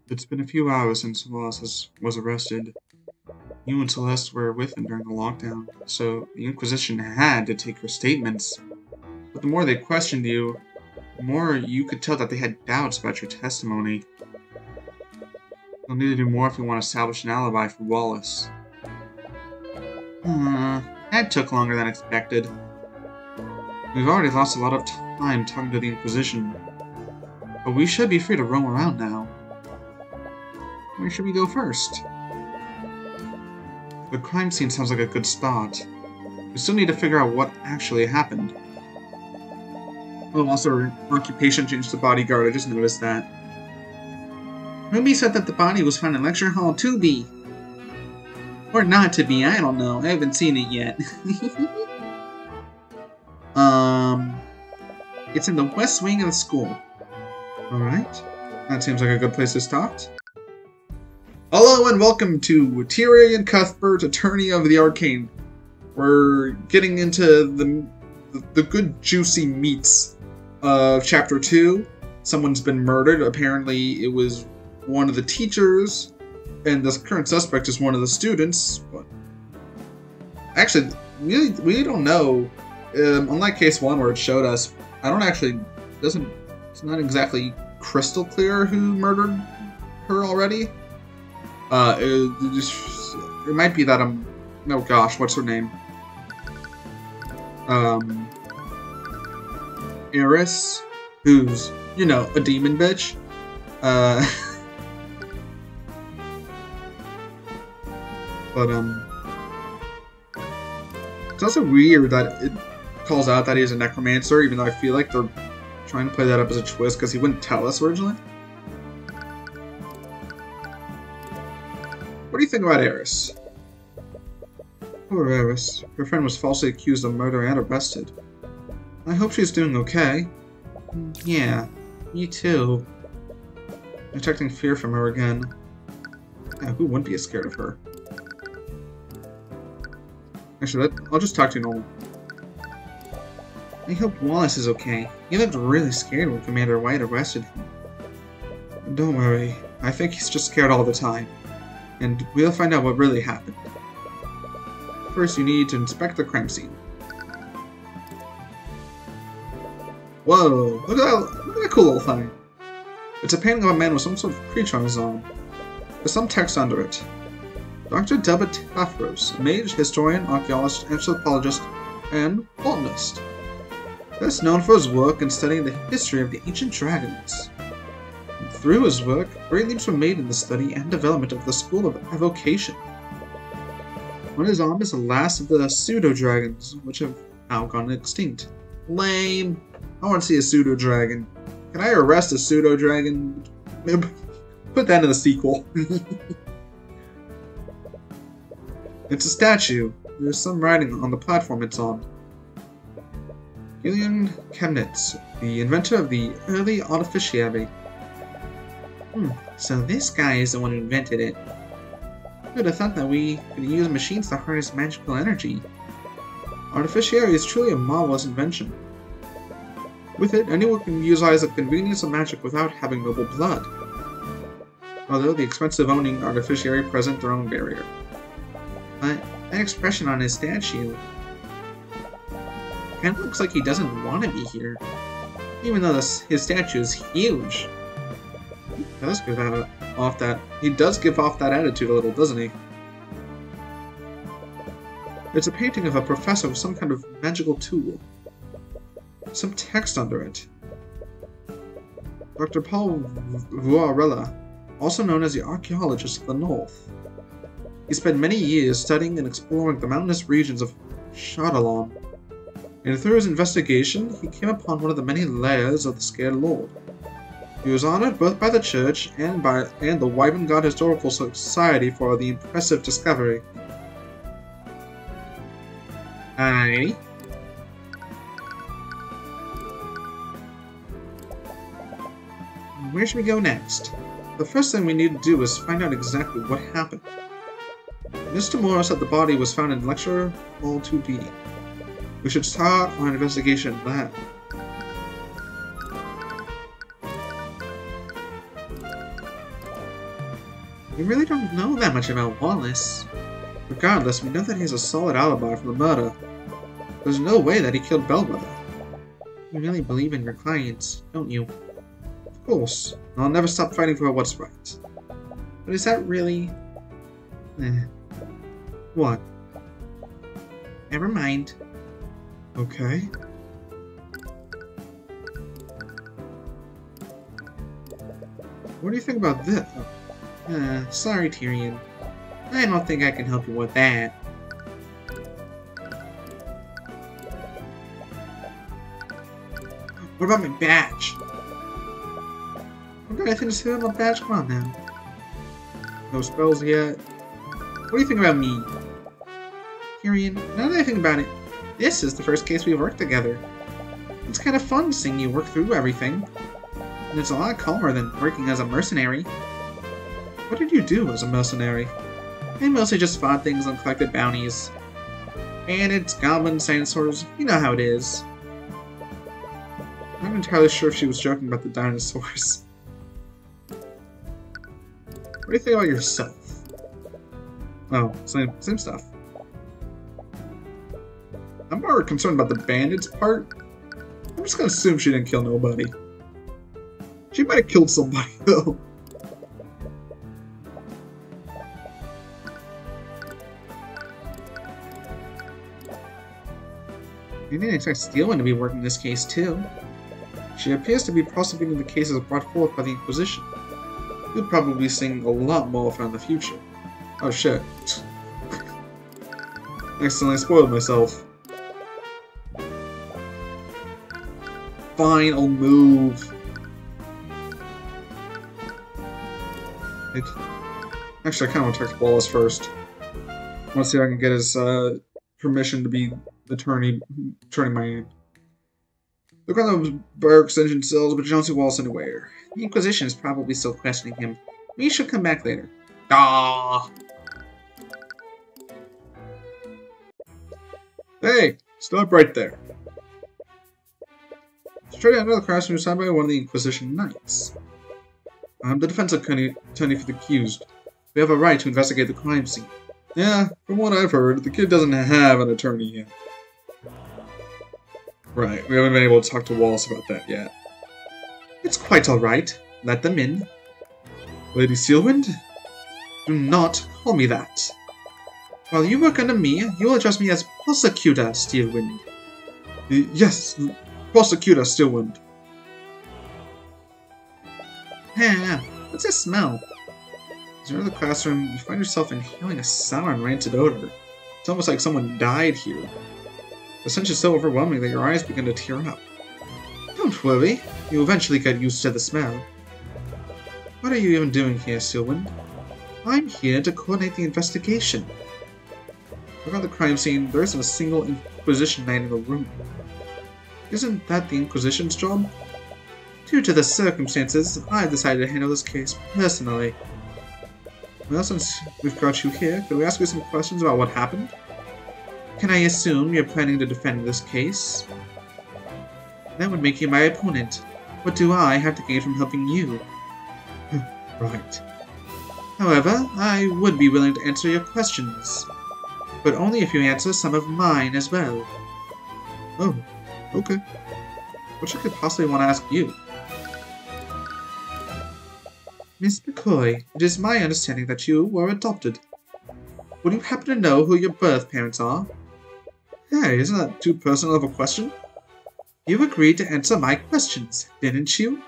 It's been a few hours since Wallace was arrested. You and Celeste were with him during the lockdown, so the Inquisition had to take your statements. But the more they questioned you, the more you could tell that they had doubts about your testimony. You'll need to do more if you want to establish an alibi for Wallace. That took longer than expected. We've already lost a lot of time talking to the Inquisition, but we should be free to roam around now. Where should we go first? The crime scene sounds like a good spot. We still need to figure out what actually happened. Oh, also her occupation changed to bodyguard, I just noticed that. Ruby said that the body was found in Lecture Hall 2B. Or not to be, I don't know. I haven't seen it yet. It's in the west wing of the school. Alright. That seems like a good place to start. Hello and welcome to Tyrion Cuthbert, Attorney of the Arcane. We're getting into the good juicy meats of Chapter 2. Someone's been murdered. Apparently it was one of the teachers, and the current suspect is one of the students. But actually, we don't know. Unlike Case 1 where it showed us, it's not exactly crystal clear who murdered her already. It might be that oh gosh, what's her name? Eris, who's, you know, a demon bitch. But, it's also weird that it calls out that he's a necromancer, even though I feel like they're trying to play that up as a twist, because he wouldn't tell us originally. What do you think about Eris? Poor Eris. Her friend was falsely accused of murder and arrested. I hope she's doing okay. Yeah, me too. Detecting fear from her again. Yeah, who wouldn't be scared of her? Actually, I'll just talk to you normal. I hope Wallace is okay. He looked really scared when Commander White arrested him. Don't worry. I think he's just scared all the time. And we'll find out what really happened. First, you need to inspect the crime scene. Whoa! Look at that cool little thing. It's a painting of a man with some sort of creature on his arm. There's some text under it. Dr. Dubba Tafros, a mage, historian, archaeologist, anthropologist, and botanist. Best known for his work in studying the history of the ancient dragons. And through his work, great leaps were made in the study and development of the school of evocation. On his arm is the last of the pseudo-dragons, which have now gone extinct. Lame. I want to see a pseudo-dragon. Can I arrest a pseudo-dragon? Put that in the sequel. It's a statue. There's some writing on the platform it's on. Tyrion Chemnitz, the inventor of the early artificiary. So this guy is the one who invented it. Who would have thought that we could use machines to harness magical energy? Artificiary is truly a marvelous invention. With it, anyone can utilize the convenience of magic without having noble blood. Although the expense of owning artificiary present their own barrier. But that expression on his statue kind of looks like he doesn't want to be here, even though his statue is huge. He does give off that attitude a little, doesn't he? It's a painting of a professor with some kind of magical tool. Some text under it. Dr. Paul Vuarella, also known as the Archaeologist of the North. He spent many years studying and exploring the mountainous regions of Shadalon, and through his investigation, he came upon one of the many layers of the Scared Lord. He was honored both by the Church and the Wyvern Historical Society for the impressive discovery. Aye. Where should we go next? The first thing we need to do is find out exactly what happened. Mr. Moore said the body was found in Lecture Hall 2B. We should start our investigation of that. We really don't know that much about Wallace. Regardless, we know that he has a solid alibi for the murder. There's no way that he killed Bellwether. You really believe in your clients, don't you? Of course. I'll never stop fighting for what's right. But is that really... What? Never mind. Okay. What do you think about this? Sorry, Tyrion. I don't think I can help you with that. What about my badge? I've got anything to say about my badge? Come on now. No spells yet. What do you think about me? Tyrion, now that I think about it, this is the first case we've worked together. It's kind of fun seeing you work through everything. And it's a lot calmer than working as a mercenary. What did you do as a mercenary? I mostly just fought things and collected bounties. Bandits, goblins, dinosaurs, you know how it is. I'm not entirely sure if she was joking about the dinosaurs. What do you think about yourself? Oh, same stuff. I'm more concerned about the bandits part. I'm just gonna assume she didn't kill nobody. She might have killed somebody, though. You didn't expect Steelwind to be working this case, too. She appears to be prosecuting the cases brought forth by the Inquisition. You'll probably be seeing a lot more of her in the future. Oh shit. Accidentally spoiled myself. Fine, I'll move. Actually, I kind of want to talk to Wallace first. I want to see if I can get his permission to be the attorney turning my hand. Look around those bar extension cells, but you don't see Wallace anywhere. The Inquisition is probably still questioning him. We should come back later. Ah! Hey! Stop right there. Straight out of the classroom signed by one of the Inquisition Knights. I'm the defense attorney for the accused. We have a right to investigate the crime scene. Yeah, from what I've heard, the kid doesn't have an attorney yet. Right, we haven't been able to talk to Wallace about that yet. It's quite alright. Let them in. Lady Steelwind? Do not call me that. While you work under me, you will address me as Prosecutor Steelwind. Yes, Prosecutor Steelwind. Hey, what's this smell? As you enter the classroom, you find yourself inhaling a sour and rancid odor. It's almost like someone died here. The stench is so overwhelming that your eyes begin to tear up. Don't worry, you'll eventually get used to the smell. What are you even doing here, Steelwind? I'm here to coordinate the investigation. Look at the crime scene, there isn't a single Inquisition Knight in the room. Isn't that the Inquisition's job? Due to the circumstances, I've decided to handle this case personally. Well, since we've got you here, could we ask you some questions about what happened? Can I assume you're planning to defend this case? That would make you my opponent. What do I have to gain from helping you? Right. However, I would be willing to answer your questions. But only if you answer some of mine as well. Oh, okay. What should I possibly want to ask you? Miss McCoy, it is my understanding that you were adopted. Would you happen to know who your birth parents are? Hey, isn't that too personal of a question? You agreed to answer my questions, didn't you?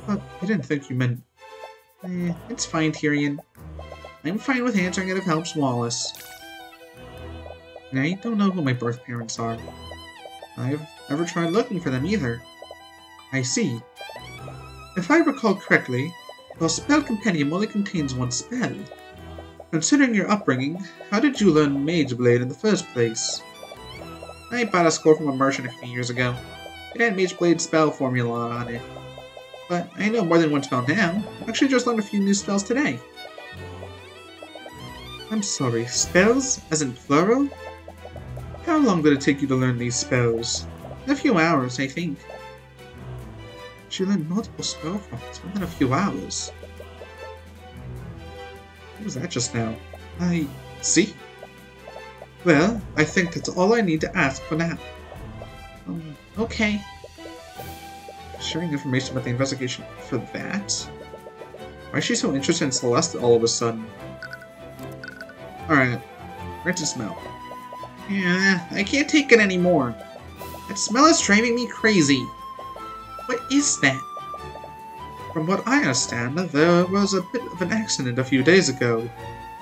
But I didn't think you meant... it's fine, Tyrion. I'm fine with answering it if it helps Wallace. I don't know who my birth parents are. I've never tried looking for them either. I see. If I recall correctly, your spell compendium only contains one spell. Considering your upbringing, how did you learn Mage Blade in the first place? I bought a scroll from a merchant a few years ago. It had Mage Blade spell formula on it. But I know more than one spell now. I actually just learned a few new spells today. I'm sorry, spells? As in plural? How long did it take you to learn these spells? A few hours, I think. She learned multiple spell forms within a few hours. What was that just now? I see. Well, I think that's all I need to ask for now. Okay. Sharing information about the investigation for that? Why is she so interested in Celeste all of a sudden? Alright. Right to smell. Yeah, I can't take it anymore. That smell is driving me crazy. What is that? From what I understand, there was a bit of an accident a few days ago.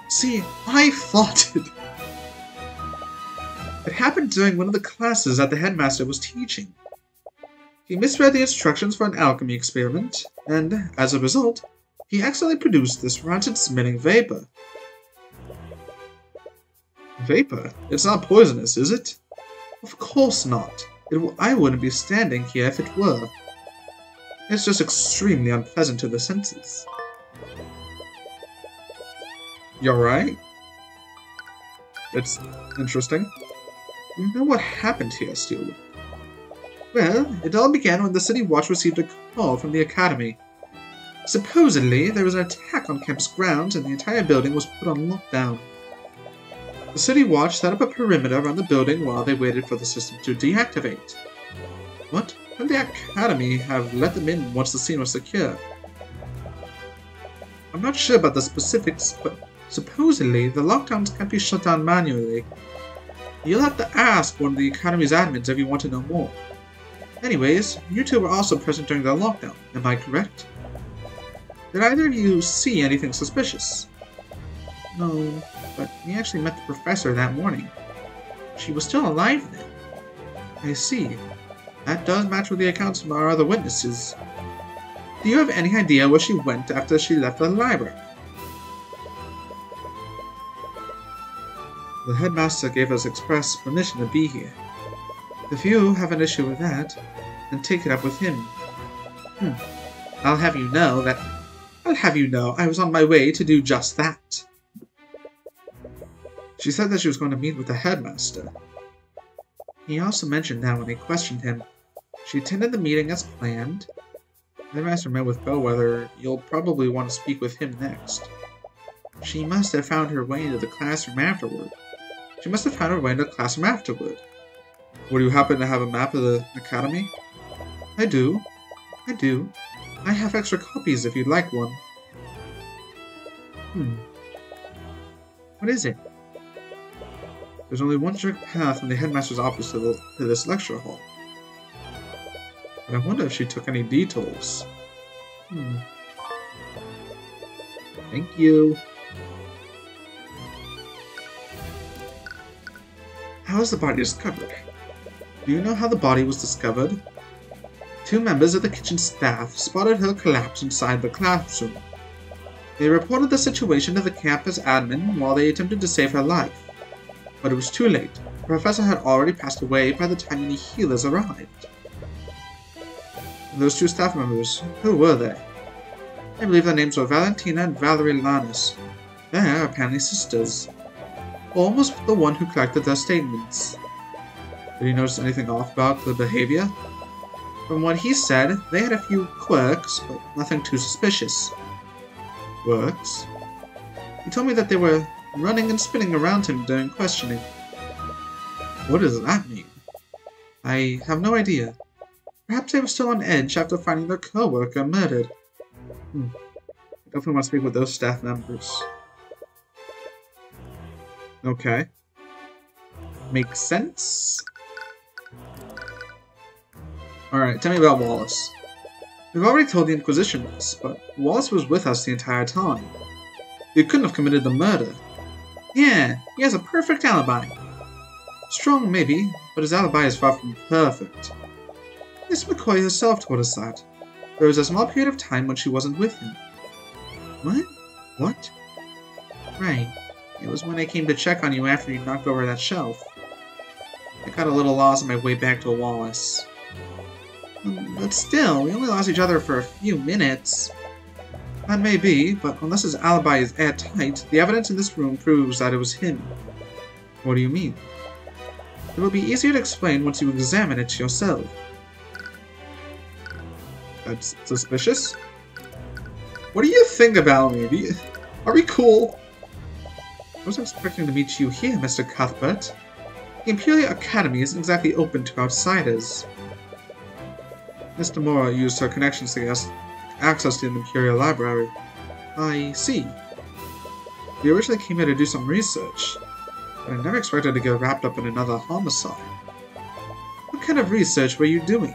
See, I thought it. It happened during one of the classes that the headmaster was teaching. He misread the instructions for an alchemy experiment, and, as a result, he accidentally produced this rancid-smelling vapor. Vapor? It's not poisonous, is it? Of course not. I wouldn't be standing here if it were. It's just extremely unpleasant to the senses. You alright? It's interesting. You know what happened here, Steelwood? Well, it all began when the City Watch received a call from the Academy. Supposedly, there was an attack on campus grounds and the entire building was put on lockdown. The City Watch set up a perimeter around the building while they waited for the system to deactivate. What? Would the Academy have let them in once the scene was secure? I'm not sure about the specifics, but supposedly the lockdowns can't be shut down manually. You'll have to ask one of the Academy's admins if you want to know more. Anyways, you two were also present during the lockdown, am I correct? Did either of you see anything suspicious? No, but we actually met the professor that morning. She was still alive then. I see. That does match with the accounts from our other witnesses. Do you have any idea where she went after she left the library? The headmaster gave us express permission to be here. If you have an issue with that, then take it up with him. I'll have you know I was on my way to do just that. She said that she was going to meet with the headmaster. He also mentioned that when they questioned him, she attended the meeting as planned. The headmaster met with Bellwether. You'll probably want to speak with him next. She must have found her way into the classroom afterward. Would you happen to have a map of the Academy? I do. I have extra copies if you'd like one. What is it? There's only one direct path from the headmaster's office to this lecture hall. But I wonder if she took any detours. Thank you. How was the body discovered? Do you know how the body was discovered? 2 members of the kitchen staff spotted her collapse inside the classroom. They reported the situation to the campus admin while they attempted to save her life. But it was too late. The professor had already passed away by the time any healers arrived. Those 2 staff members, who were they? I believe their names were Valentina and Valerie Lannis. They are apparently sisters. Holmes was the one who collected their statements. Did he notice anything off about their behavior? From what he said, they had a few quirks, but nothing too suspicious. Quirks? He told me that they were running and spinning around him during questioning. What does that mean? I have no idea. Perhaps they were still on edge after finding their co-worker murdered. I definitely want to speak with those staff members. Okay. Makes sense. Alright, tell me about Wallace. We've already told the Inquisition this, but Wallace was with us the entire time. He couldn't have committed the murder. Yeah, he has a perfect alibi. Strong, maybe, but his alibi is far from perfect. Miss McCoy herself told us that. There was a small period of time when she wasn't with him. What? What? Right. It was when I came to check on you after you knocked over that shelf. I got a little lost on my way back to Wallace. But still, we only lost each other for a few minutes. That may be, but unless his alibi is airtight, the evidence in this room proves that it was him. What do you mean? It will be easier to explain once you examine it yourself. That's suspicious? What do you think about me? Are we cool? wasn't expecting to meet you here, Mr. Cuthbert. The Imperial Academy isn't exactly open to outsiders. Miss Tamura used her connections to get access to the Imperial Library. I see. We originally came here to do some research, but I never expected to get wrapped up in another homicide. What kind of research were you doing?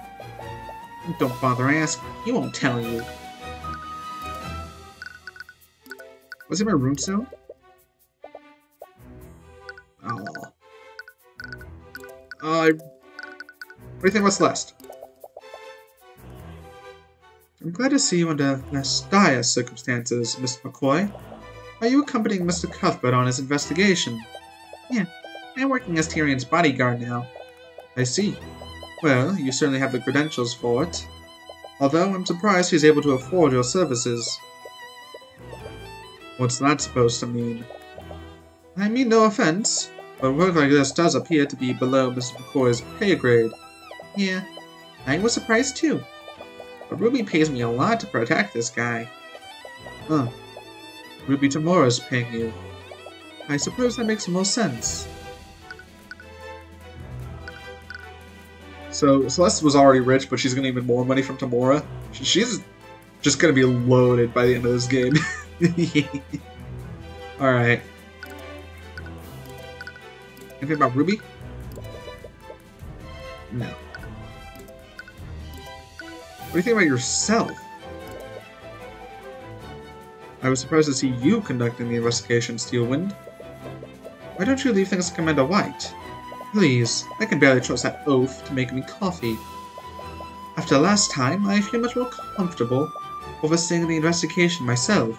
Don't bother asking. He won't tell you. Was he in my room soon? Oh. What do you think was last? I'm glad to see you under less dire circumstances, Mr. McCoy. Are you accompanying Mr. Cuthbert on his investigation? Yeah, I'm working as Tyrion's bodyguard now. I see. Well, you certainly have the credentials for it. Although I'm surprised he's able to afford your services. What's that supposed to mean? I mean no offense, but work like this does appear to be below Mr. McCoy's pay grade. Yeah, I was surprised too. But Ruby pays me a lot to protect this guy. Huh. Ruby Tamura's paying you. I suppose that makes more sense. So, Celeste was already rich, but she's getting even more money from Tamura. She's just gonna be loaded by the end of this game. Alright. Anything about Ruby? No. What do you think about yourself? I was surprised to see you conducting the investigation, Steelwind. Why don't you leave things to Commander White? Please, I can barely trust that oaf to make me coffee. After last time, I feel much more comfortable overseeing the investigation myself.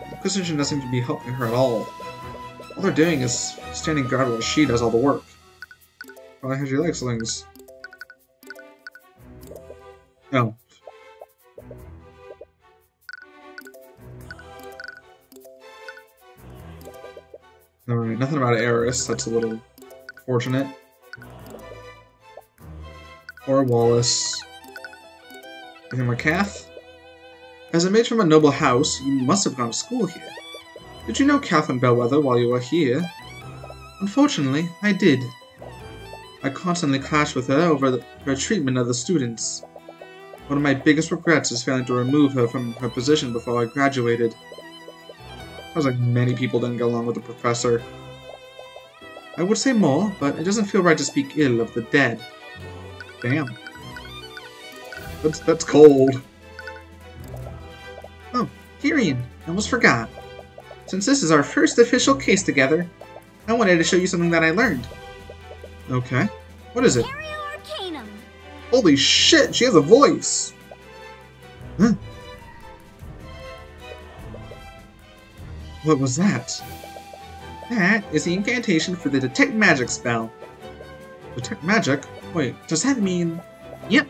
The Inquisition doesn't seem to be helping her at all. All they're doing is standing guard while she does all the work. Why has your legs slings? Oh. Alright, nothing about Eris. That's a little fortunate. Or Wallace. Anything more Kath? As a mage from a noble house, you must have gone to school here. Did you know Catherine Bellwether while you were here? Unfortunately, I did. I constantly clashed with her over her treatment of the students. One of my biggest regrets is failing to remove her from her position before I graduated. Sounds like many people didn't get along with the professor. I would say more, but it doesn't feel right to speak ill of the dead. Damn. That's cold. Oh, Tyrion, I almost forgot. Since this is our first official case together, I wanted to show you something that I learned. Okay. What is it? Holy shit, she has a voice! Huh? What was that? That is the incantation for the Detect Magic spell. Detect Magic? Wait, does that mean... Yep!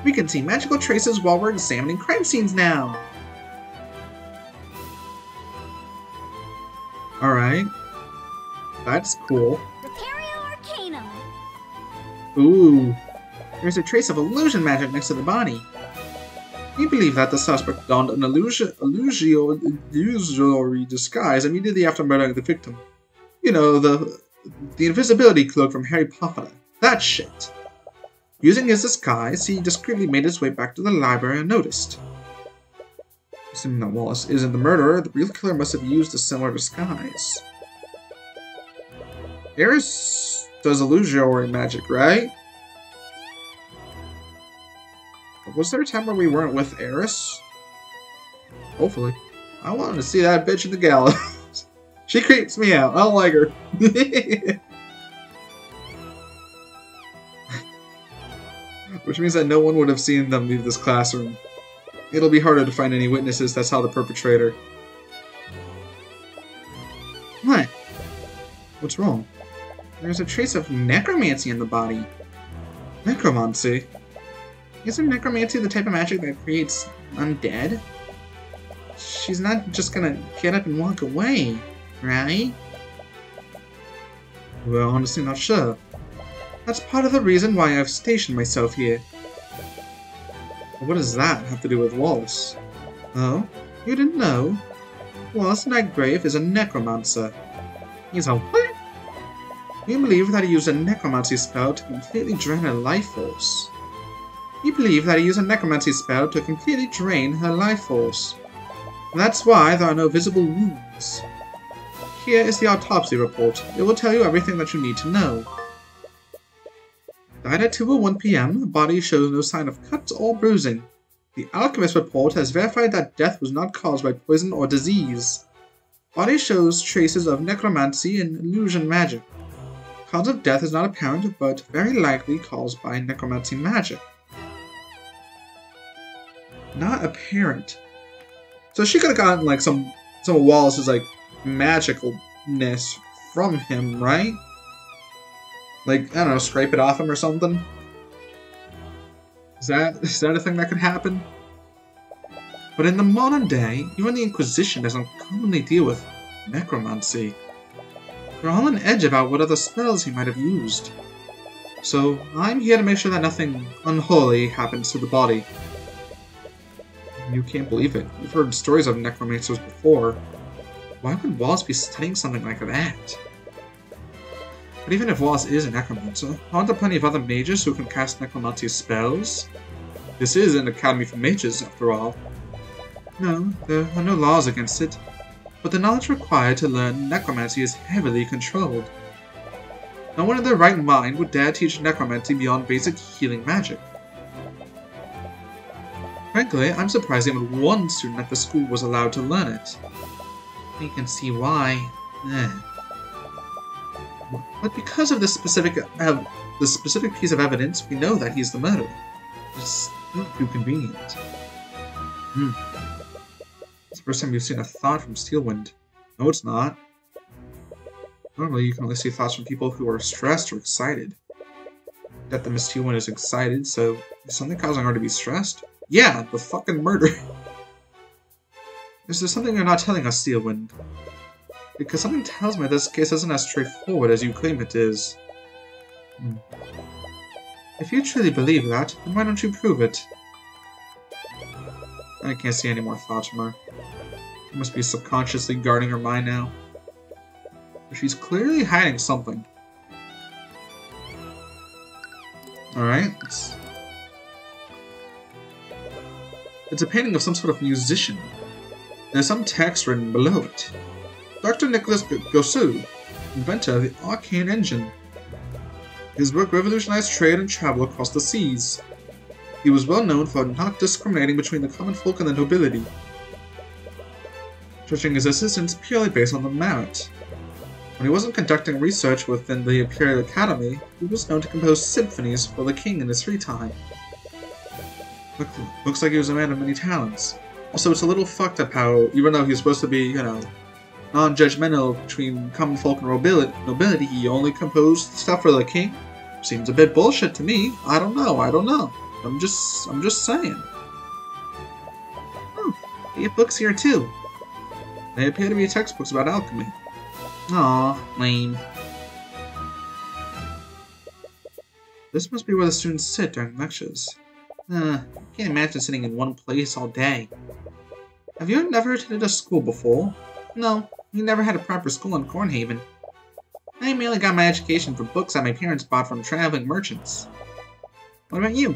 We can see magical traces while we're examining crime scenes now! Alright. That's cool. Ooh. There's a trace of illusion magic next to the body. We believe that the suspect donned an illusory disguise immediately after murdering the victim. You know, the invisibility cloak from Harry Potter. That shit. Using his disguise, he discreetly made his way back to the library unnoticed. Assuming that Wallace isn't the murderer, the real killer must have used a similar disguise. Eris does illusory magic, right? Was there a time where we weren't with Eris? Hopefully. I wanted to see that bitch in the gallows. She creeps me out. I don't like her. Which means that no one would have seen them leave this classroom. It'll be harder to find any witnesses that saw the perpetrator. What? What's wrong? There's a trace of necromancy in the body. Necromancy? Isn't necromancy the type of magic that creates undead? She's not just gonna get up and walk away, right? Well, honestly not sure. That's part of the reason why I've stationed myself here. What does that have to do with Wallace? Oh? You didn't know? Wallace Nightgrave is a necromancer. He's a what? We believe that he used a necromancy spell to completely drain her life force. That's why there are no visible wounds. Here is the autopsy report. It will tell you everything that you need to know. Died at 2:01 p.m. Body shows no sign of cuts or bruising. The alchemist report has verified that death was not caused by poison or disease. Body shows traces of necromancy and illusion magic. Cause of death is not apparent, but very likely caused by necromancy magic. Not apparent. So she could have gotten like some of Wallace's like magicalness from him, right? Like, I don't know, scrape it off him or something? Is that a thing that could happen? But in the modern day, even the Inquisition doesn't commonly deal with necromancy. They're all on edge about what other spells he might have used. So, I'm here to make sure that nothing unholy happens to the body. You can't believe it. You've heard stories of necromancers before. Why would Wallace be studying something like that? But even if Wallace is a necromancer, aren't there plenty of other mages who can cast necromancy spells? This is an academy for mages, after all. No, there are no laws against it, but the knowledge required to learn necromancy is heavily controlled. No one in their right mind would dare teach necromancy beyond basic healing magic. Frankly, I'm surprised even one student at the school was allowed to learn it. You can see why. But because of this specific piece of evidence, we know that he's the murderer. It's not too convenient. It's the first time you've seen a thought from Steelwind. No, it's not. Normally, you can only see thoughts from people who are stressed or excited. That the Miss Steelwind is excited, so is something causing her to be stressed? Yeah, the fucking murder. Is there something you're not telling us, Steelwind? Because something tells me this case isn't as straightforward as you claim it is. If you truly believe that, then why don't you prove it? I can't see any more thoughts from her. She must be subconsciously guarding her mind now. But she's clearly hiding something. Alright, it's a painting of some sort of musician. There's some text written below it. Dr. Nicholas Gossu, inventor of the arcane engine. His work revolutionized trade and travel across the seas. He was well known for not discriminating between the common folk and the nobility, judging his assistants purely based on the merit. When he wasn't conducting research within the Imperial Academy, he was known to compose symphonies for the king in his free time. Looks like he was a man of many talents. Also, it's a little fucked up how, even though he's supposed to be, you know, non-judgmental between common folk and nobility, he only composed stuff for the king? Seems a bit bullshit to me. I don't know. I'm just saying. Oh, they have books here too. They appear to be textbooks about alchemy. Aw, lame. This must be where the students sit during lectures. I can't imagine sitting in one place all day. Have you never attended a school before? No, we never had a proper school in Cornhaven. I mainly got my education from books that my parents bought from traveling merchants. What about you?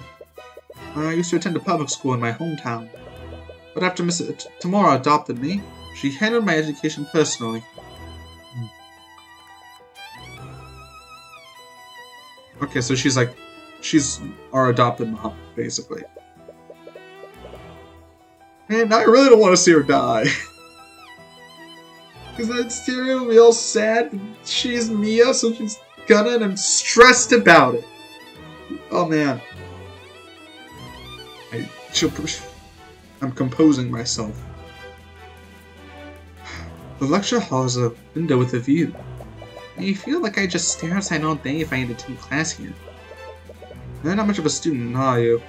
I used to attend a public school in my hometown. But after Miss Tamora adopted me, she handled my education personally. Okay, so she's our adopted mom, basically. Man, I really don't want to see her die. Because that's Tyrion will be all sad. She's Mia, so she's gonna, and I'm stressed about it. Oh man. I'm composing myself. The lecture hall is a window with a view. I feel like I just stare outside all day if I had to attend class here. You're not much of a student, are you?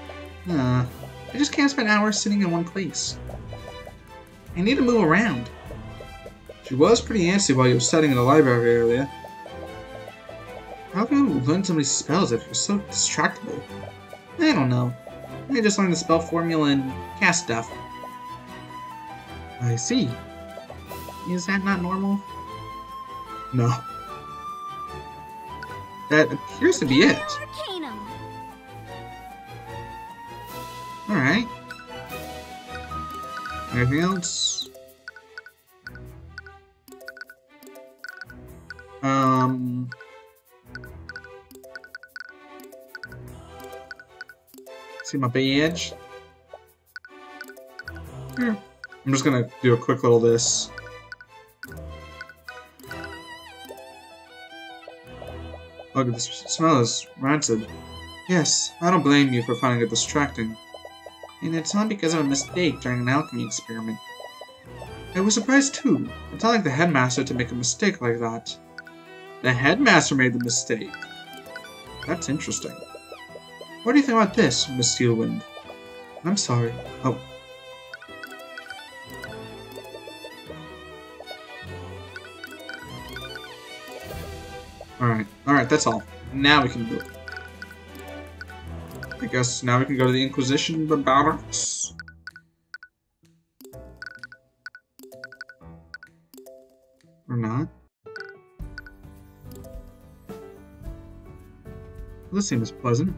I just can't spend hours sitting in one place. I need to move around. She was pretty antsy while you were studying in the library earlier. How have you learned so many spells if you're so distractible? I don't know. I just learned the spell formula and cast stuff. I see. Is that not normal? No. That appears to be it. Alright. Anything else? See my badge? Here. I'm just gonna do a quick little this. Look, this smell is rancid. Yes, I don't blame you for finding it distracting. And it's not because of a mistake during an alchemy experiment. I was surprised too. It's not like the headmaster to make a mistake like that. The headmaster made the mistake. That's interesting. What do you think about this, Miss Steelwind? I'm sorry. Oh. Alright, that's all. Now we can do it. I guess now we can go to the Inquisition barracks. Or not. This seems pleasant.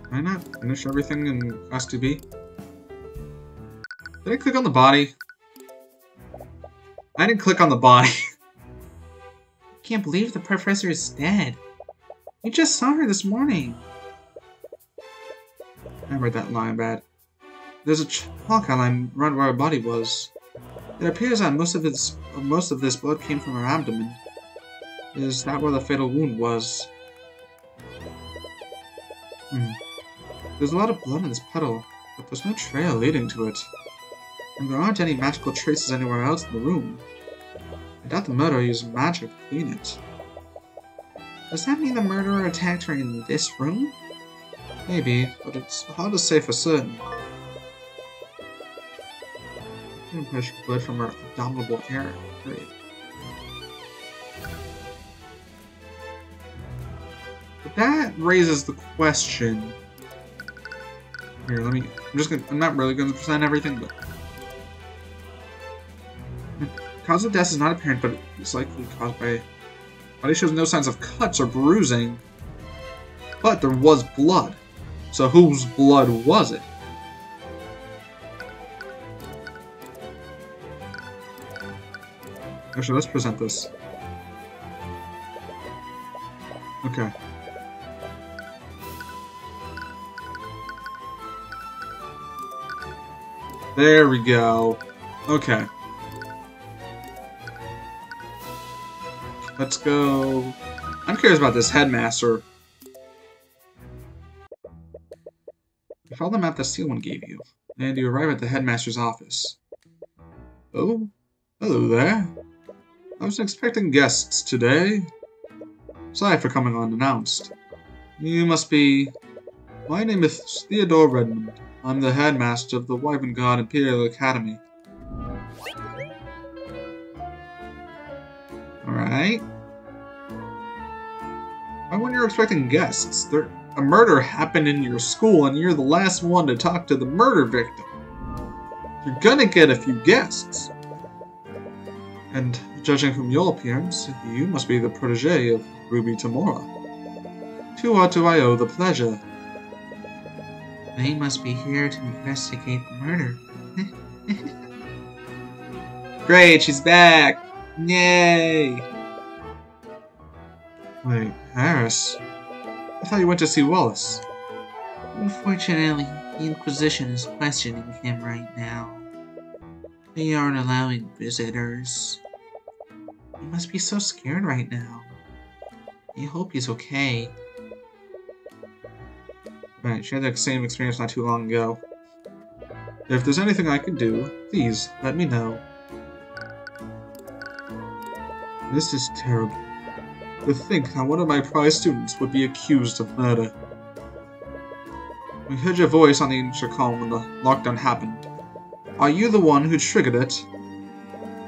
Can I not finish everything in Class 2B? Did I click on the body? I didn't click on the body. I can't believe the professor is dead. We just saw her this morning. I read that line bad. There's a chalk outline around where her body was. It appears that most of this blood came from her abdomen. Is that where the fatal wound was? There's a lot of blood in this puddle, but there's no trail leading to it. And there aren't any magical traces anywhere else in the room. I doubt the murderer used magic to clean it. Does that mean the murderer attacked her in this room? Maybe, but it's hard to say for certain. I didn't push blood from her abominable hair. Period. But that raises the question. Here, I'm not really going to present everything, but cause of death is not apparent, but it's likely caused by... Body shows no signs of cuts or bruising. But there was blood. So whose blood was it? Actually, let's present this. Okay. There we go. Okay. Let's go... I'm curious about this headmaster. You follow the map that Steelwind gave you, and you arrive at the headmaster's office. Oh? Hello there. I was expecting guests today. Sorry for coming unannounced. You must be... My name is Theodore Redmond. I'm the headmaster of the Wyvern God Imperial Academy. Alright. Why when you're expecting guests? A murder happened in your school and you're the last one to talk to the murder victim. You're gonna get a few guests. And judging from your appearance, you must be the protege of Ruby Tamora. To what do I owe the pleasure? They must be here to investigate the murder. Great, she's back! Yay! Wait, Harris? I thought you went to see Wallace. Unfortunately, the Inquisition is questioning him right now. They aren't allowing visitors. He must be so scared right now. I hope he's okay. Right, she had the same experience not too long ago. If there's anything I can do, please let me know. This is terrible. To think that one of my prize students would be accused of murder. We heard your voice on the intercom when the lockdown happened. Are you the one who triggered it?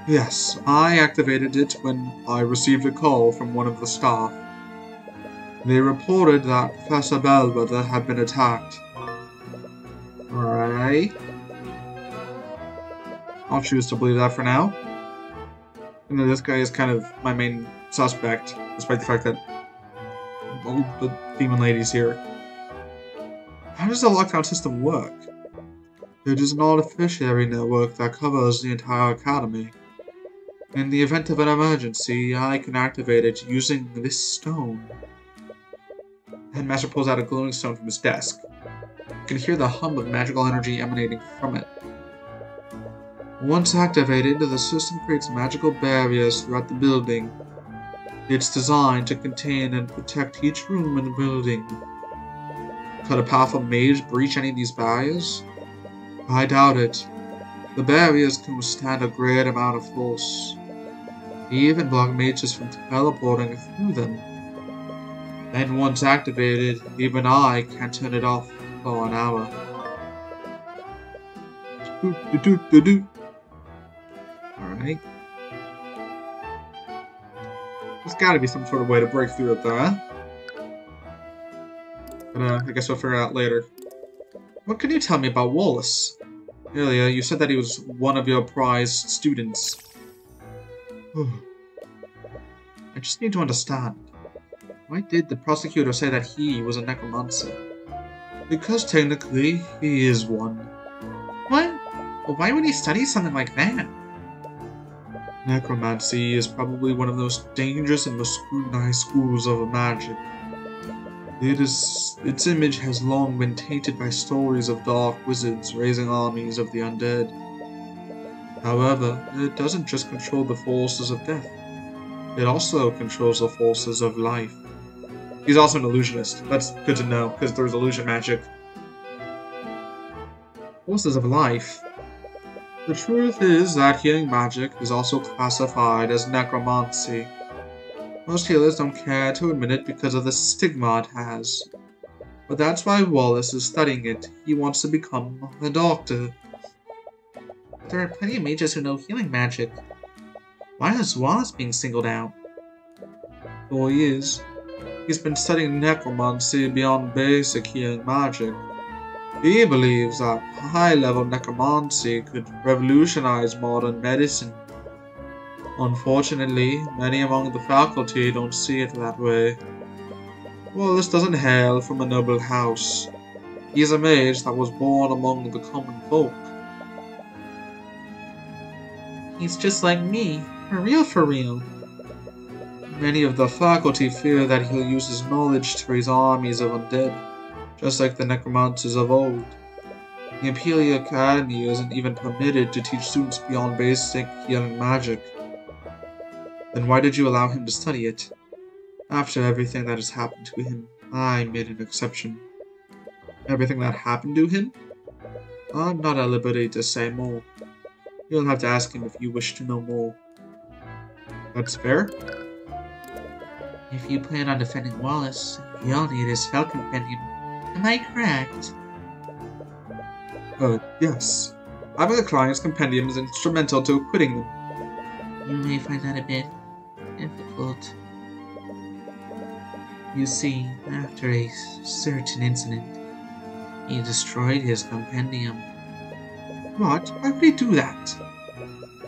Yes, I activated it when I received a call from one of the staff. They reported that Professor Bellwether had been attacked. Alright. I'll choose to believe that for now. You know, this guy is kind of my main suspect, despite the fact that the demon lady's here. How does the lockdown system work? It is an artificial network that covers the entire academy. In the event of an emergency, I can activate it using this stone. Headmaster pulls out a glowing stone from his desk. You can hear the hum of magical energy emanating from it. Once activated, the system creates magical barriers throughout the building. It's designed to contain and protect each room in the building. Could a powerful mage breach any of these barriers? I doubt it. The barriers can withstand a great amount of force. They even block mages from teleporting through them. And once activated, even I can't turn it off for an hour. Alright. There's gotta be some sort of way to break through it though, huh? But I guess we'll figure it out later. What can you tell me about Wallace? Earlier, you said that he was one of your prized students. I just need to understand. Why did the prosecutor say that he was a necromancer? Because technically, he is one. What? Well, why would he study something like that? Necromancy is probably one of the most dangerous and most scrutinized schools of magic. Its image has long been tainted by stories of dark wizards raising armies of the undead. However, it doesn't just control the forces of death. It also controls the forces of life. He's also an illusionist. That's good to know, because there's illusion magic. Forces of life. The truth is that healing magic is also classified as necromancy. Most healers don't care to admit it because of the stigma it has. But that's why Wallace is studying it. He wants to become a doctor. There are plenty of mages who know healing magic. Why is Wallace being singled out? For years, he's been studying necromancy beyond basic healing magic. He believes that high-level necromancy could revolutionize modern medicine. Unfortunately, many among the faculty don't see it that way. Wallace doesn't hail from a noble house. He's a mage that was born among the common folk. He's just like me, for real for real. Many of the faculty fear that he'll use his knowledge to raise armies of undead, just like the necromancers of old. The Imperial Academy isn't even permitted to teach students beyond basic healing magic. Then why did you allow him to study it? After everything that has happened to him, I made an exception. Everything that happened to him? I'm not at liberty to say more. You'll have to ask him if you wish to know more. That's fair? If you plan on defending Wallace, you'll need his spell compendium. Am I correct? Yes. Having a client's compendium is instrumental to acquitting them. You may find that a bit difficult. You see, after a certain incident, he destroyed his compendium. What? Why would he do that?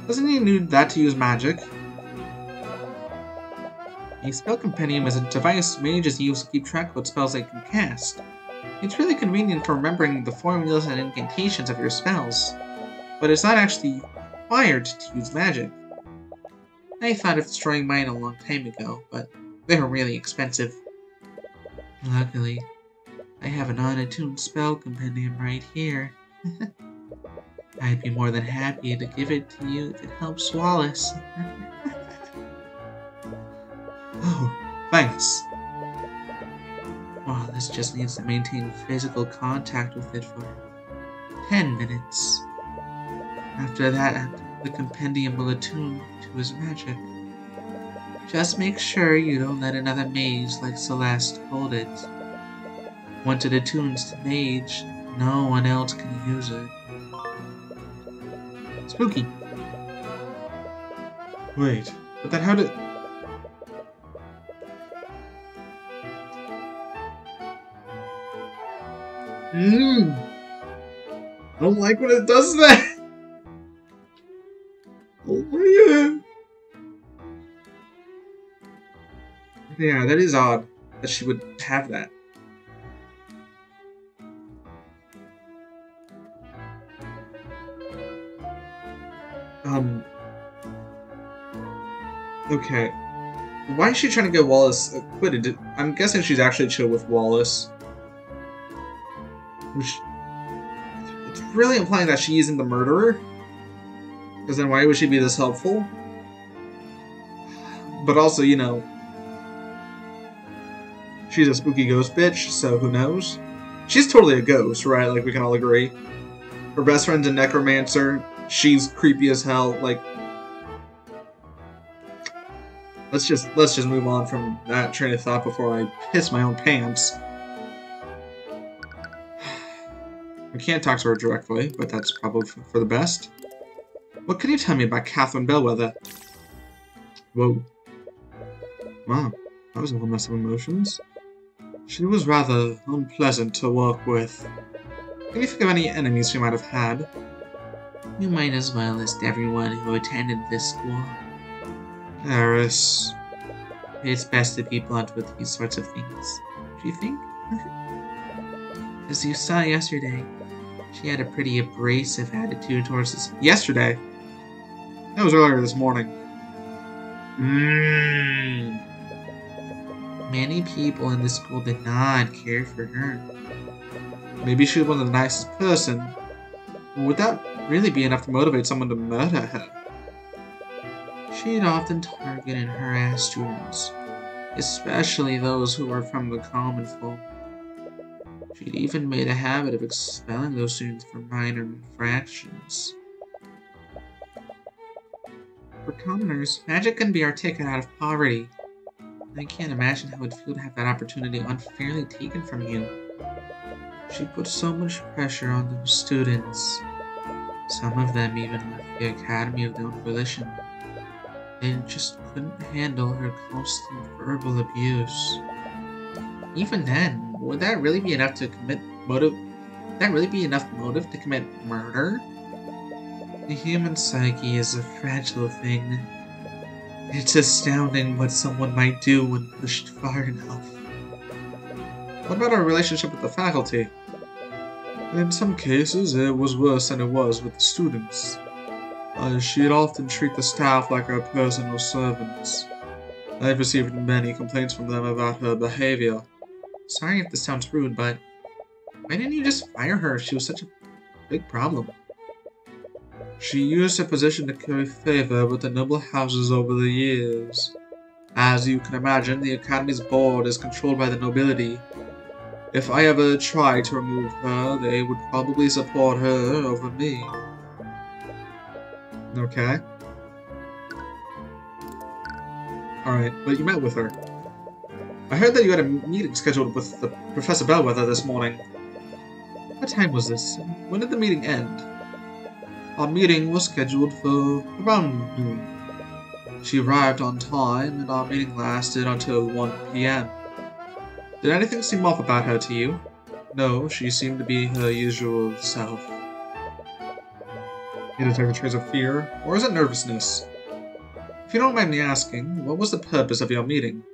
Doesn't he need that to use magic? A spell compendium is a device mages use to keep track of what spells they can cast. It's really convenient for remembering the formulas and incantations of your spells, but it's not actually required to use magic. I thought of destroying mine a long time ago, but they were really expensive. Luckily, I have an unattuned spell compendium right here. I'd be more than happy to give it to you if it helps Wallace. Oh, thanks. Wallace just needs to maintain physical contact with it for 10 minutes. After that, the compendium will attune to his magic. Just make sure you don't let another mage like Celeste hold it. Once it attunes to mage, no one else can use it. Spooky. Wait, but then how did... I don't like when it does that. Oh my god. Yeah, that is odd that she would have that. Okay. Why is she trying to get Wallace acquitted? I'm guessing she's actually chill with Wallace. Which... It's really implying that she isn't the murderer. Because then why would she be this helpful? But also, you know... She's a spooky ghost bitch, so who knows? She's totally a ghost, right? Like, we can all agree. Her best friend's a necromancer. She's creepy as hell. Like... Let's just move on from that train of thought before I piss my own pants. I can't talk to her directly, but that's probably for the best. What can you tell me about Catherine Bellwether? Whoa. Wow, that was a whole mess of emotions. She was rather unpleasant to work with. Can you think of any enemies she might have had? You might as well list everyone who attended this school. Eris. It's best to be blunt with these sorts of things. Do you think? As you saw yesterday, she had a pretty abrasive attitude towards us. Yesterday? That was earlier this morning. Many people in the school did not care for her. Maybe she wasn't the nicest person. Would that really be enough to motivate someone to murder her? She'd often target and harass students, especially those who were from the common folk. She'd even made a habit of expelling those students for minor infractions. For commoners, magic can be our ticket out of poverty. I can't imagine how it would feel to have that opportunity unfairly taken from you. She put so much pressure on those students. Some of them even left the academy of their own volition. They just couldn't handle her constant verbal abuse. Even then, would that really be enough to commit motive? Would that really be enough motive to commit murder? The human psyche is a fragile thing. It's astounding what someone might do when pushed far enough. What about our relationship with the faculty? In some cases, it was worse than it was with the students. She'd often treat the staff like her personal servants. I've received many complaints from them about her behavior. Sorry if this sounds rude, but why didn't you just fire her if she was such a big problem? She used her position to curry favor with the noble houses over the years. As you can imagine, the Academy's board is controlled by the nobility. If I ever tried to remove her, they would probably support her over me. Okay. Alright, but you met with her. I heard that you had a meeting scheduled with Professor Bellwether this morning. What time was this? When did the meeting end? Our meeting was scheduled for around noon. She arrived on time, and our meeting lasted until 1 p.m. Did anything seem off about her to you? No, she seemed to be her usual self. You detect traces of fear, or is it nervousness? If you don't mind me asking, what was the purpose of your meeting?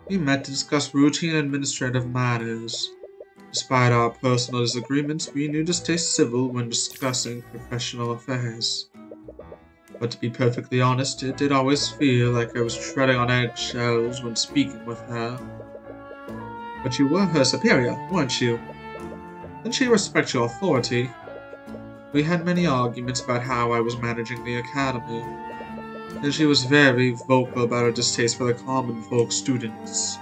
We met to discuss routine administrative matters. Despite our personal disagreements, we knew to stay civil when discussing professional affairs. But to be perfectly honest, it did always feel like I was treading on eggshells when speaking with her. But you were her superior, weren't you? Didn't she respect your authority? We had many arguments about how I was managing the academy, and she was very vocal about her distaste for the common folk students.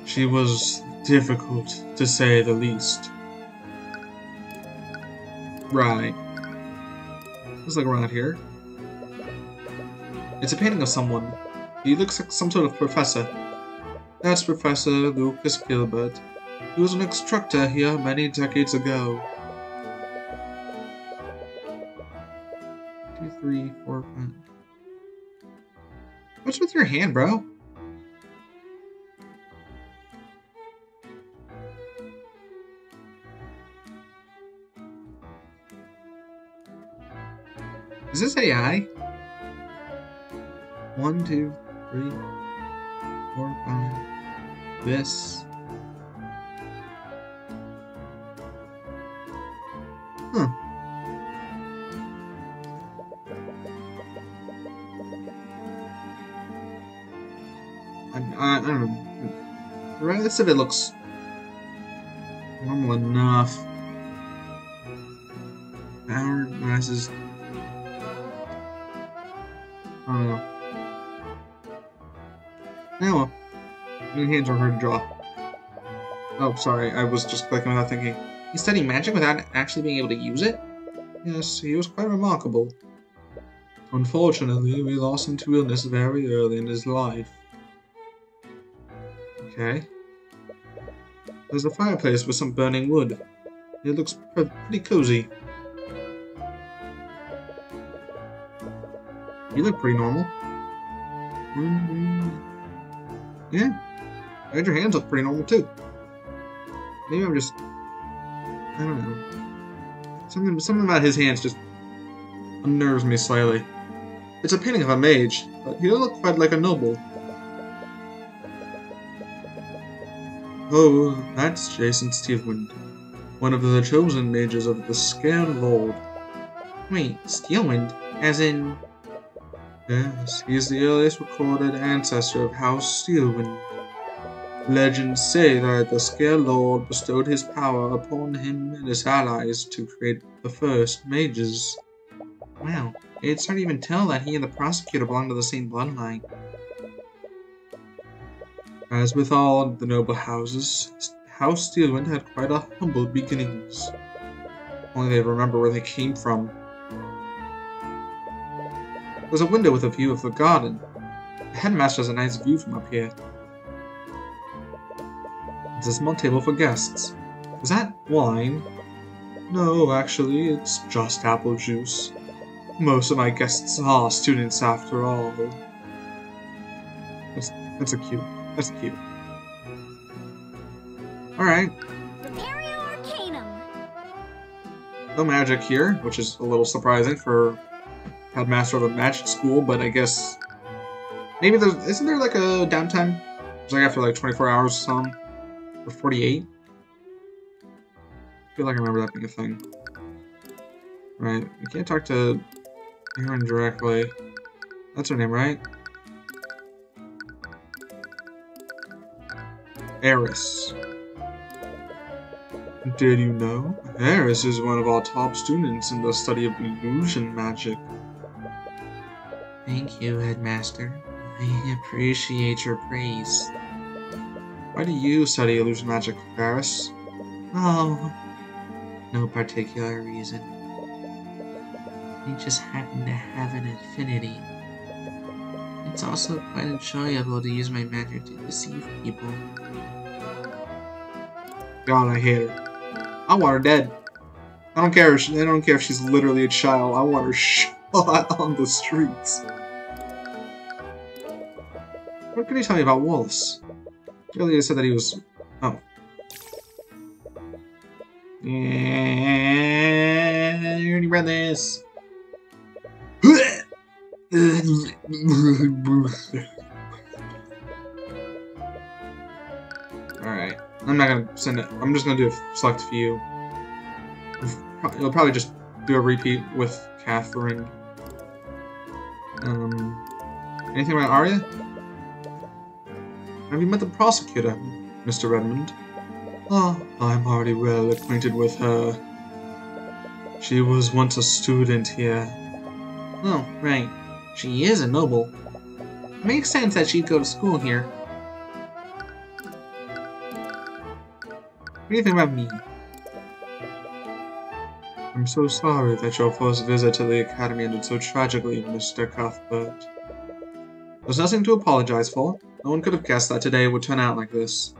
She was difficult, to say the least. Right. Let's look around here. It's a painting of someone. He looks like some sort of professor. That's Professor Lucas Gilbert. He was an instructor here many decades ago. 2, 3, 4, 5. What's with your hand, bro? Is this AI? 1, 2, 3, 4, 5. This. Huh. I don't know. The rest of it looks normal enough. Power glasses. I don't know. Now, my hands are hard to draw. Oh, sorry, I was just clicking without thinking. He studied magic without actually being able to use it? Yes, he was quite remarkable. Unfortunately, we lost him to illness very early in his life. Okay. There's a fireplace with some burning wood. It looks pretty cozy. You look pretty normal. Yeah. And your hands look pretty normal too. Maybe I'm just... I don't know. Something about his hands just unnerves me slightly. It's a painting of a mage, but he doesn't look quite like a noble. Oh, that's Jason Steelwind, one of the chosen mages of the Scared Lord. Wait, Steelwind? As in... Yes, he is the earliest recorded ancestor of House Steelwind. Legends say that the Scared Lord bestowed his power upon him and his allies to create the first mages. Wow, it's hard to even tell that he and the prosecutor belong to the same bloodline. As with all the noble houses, House Steelwind had quite a humble beginnings. Only they remember where they came from. There's a window with a view of the garden. The headmaster has a nice view from up here. There's a small table for guests. Is that wine? No, actually, it's just apple juice. Most of my guests are students after all. That's cute. That's cute. Alright. No magic here, which is a little surprising for headmaster of a magic school, but I guess maybe isn't there like a downtime? It's like after like 24 hours or something. Or 48? I feel like I remember that being a thing. Right, we can't talk to Aaron directly. That's her name, right? Eris. Did you know? Eris is one of our top students in the study of illusion magic. Thank you, Headmaster. I appreciate your praise. Why do you study illusion magic, Eris? Oh, no particular reason. I just happen to have an affinity. It's also quite enjoyable to use my magic to deceive people. God, I hate her. I want her dead. I don't care if she's literally a child. I want her shot on the streets. What can you tell me about Wallace? Earlier said that he was... Oh. Yeah, I already read this. Alright. I'm not gonna send it. I'm just gonna do a select few. You'll probably just do a repeat with Catherine. Anything about Arya? Have you met the prosecutor, Mr. Redmond? Oh, I'm already well acquainted with her. She was once a student here. Oh, right. She is a noble. It makes sense that she'd go to school here. What do you think about me? I'm so sorry that your first visit to the Academy ended so tragically, Mr. Cuthbert. There's nothing to apologize for. No one could have guessed that today would turn out like this.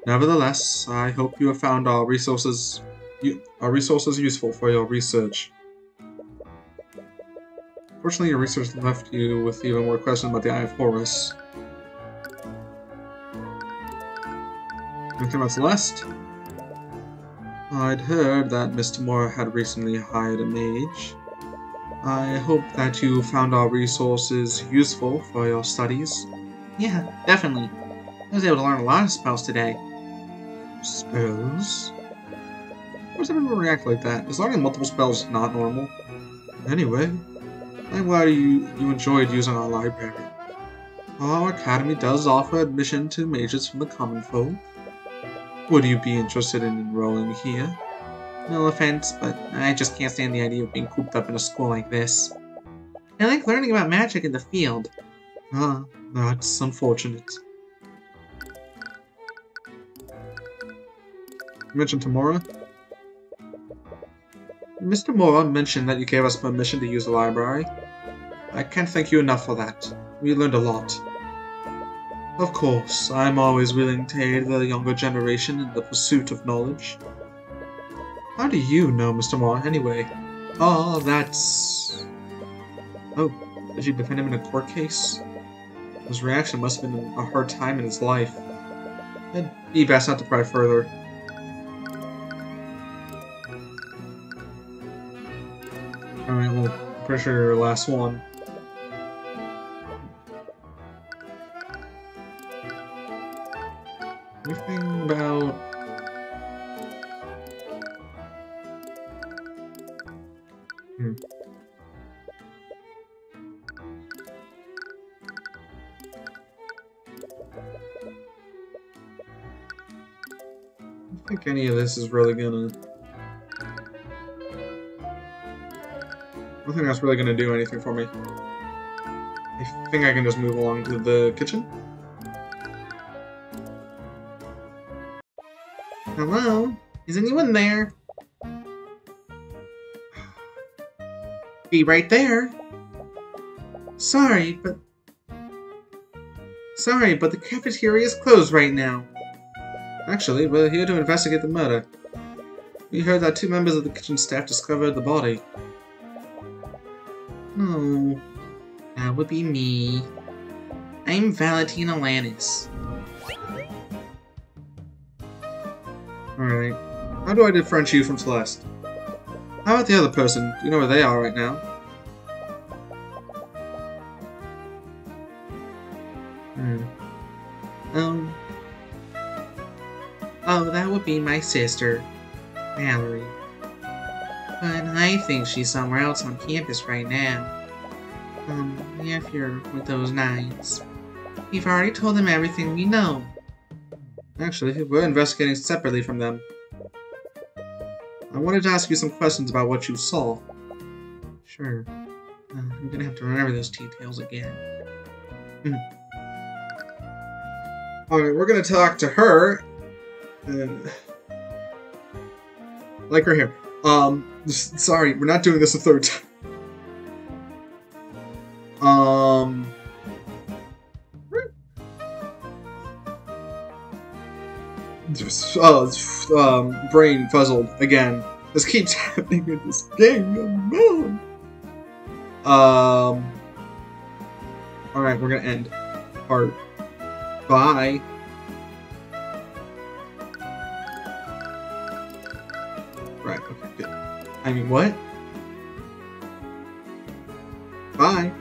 Nevertheless, I hope you have found our resources useful for your research. Fortunately, your research left you with even more questions about the Eye of Horus. Anything about Celeste? I'd heard that Miss Tamora had recently hired a mage. I hope that you found our resources useful for your studies. Yeah, definitely. I was able to learn a lot of spells today. Spells? Why does everyone react like that? Is learning multiple spells not normal? Anyway, I'm glad you enjoyed using our library. Our academy does offer admission to mages from the common folk. Would you be interested in enrolling here? No offense, but I just can't stand the idea of being cooped up in a school like this. I like learning about magic in the field. Ah, that's unfortunate. You mentioned Tamora? Mr. Mora mentioned that you gave us permission to use the library. I can't thank you enough for that. We learned a lot. Of course, I'm always willing to aid the younger generation in the pursuit of knowledge. How do you know Mr. Mora, anyway? Oh, that's... Oh, did you defend him in a court case? His reaction must have been a hard time in his life. It'd be best not to pry further. Alright, well, pretty sure your last one. Anything about... I don't think any of this is really gonna... I don't think that's really gonna do anything for me. I think I can just move along to the kitchen. Hello? Is anyone there? Be right there. Sorry, but the cafeteria is closed right now. Actually, we're here to investigate the murder. We heard that 2 members of the kitchen staff discovered the body. Oh, that would be me. I'm Valentina Lannis. Alright. How do I differentiate you from Celeste? How about the other person? Do you know where they are right now? Oh, that would be my sister, Mallory. But I think she's somewhere else on campus right now. If you're with those 9s. We've already told them everything we know. Actually, we're investigating separately from them. I wanted to ask you some questions about what you saw. Sure. I'm gonna have to remember those details again. Alright, we're gonna talk to her. Like her hair. Sorry, we're not doing this a 3rd time. Brain fuzzled again. This keeps happening in this game. Alright, we're gonna end. Part. Bye. Right, okay, good. I mean, what? Bye.